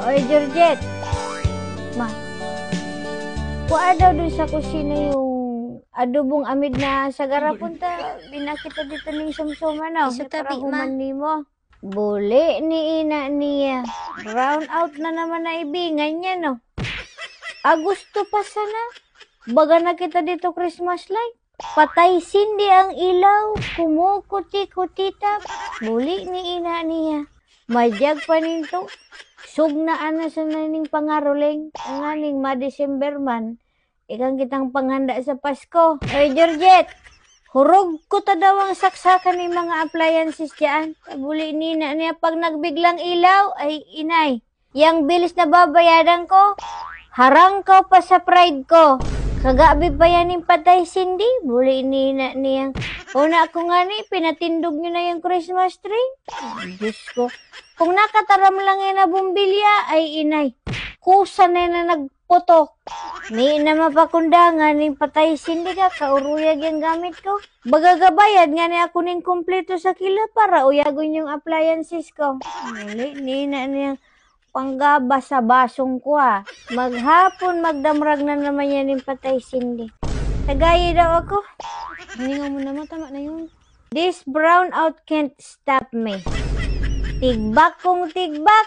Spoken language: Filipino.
Oy, Georgette. Ma, kuha daw dun sa kusina yung adobong amid na sa garapon ta. Binakita dito ng sumsuma na. Isu Para tabi, human mo. Buli ni ina niya. Brown out na naman na ibingan niya, no? Agusto pa sana. Baga na kita dito Christmas light. Patay sindi ang ilaw. Kumukuti-kutita. Buli ni ina niya. Majag pa ninto. Sugnaan na sa naning pangaruling. Ang aning ma-December man. Ikang kitang panghanda sa Pasko. Ay, Georgette. Hurog ko ta daw ang saksakan ng mga appliances dyan. Buli nina niya pag nagbiglang ilaw. Ay, inay. Yang bilis na babayadan ko. Harang ka pa sa pride ko. Kagabi pa yan yung patay sindi. Buli nina niyang. Una ako nga ni, pinatindog nyo na yung Christmas tree. Diyos ko. Kung nakataram lang yan na bumbilya, ay inay. Kusa na na nagputok. May na mapakundangan yung patay sindi ka, kauruyag yung gamit ko. Bagagabayad nga ni ako ning kumpleto sa kila para uyagon yung appliances ko. Buli nina niyang. Panggaba sa basong ko ha. Maghapon magdamrag na naman yan yung patay sindi. Tagayi daw ako. Hininga mo naman, tama na yun. This brown out can't stop me. Tigbak kong tigbak.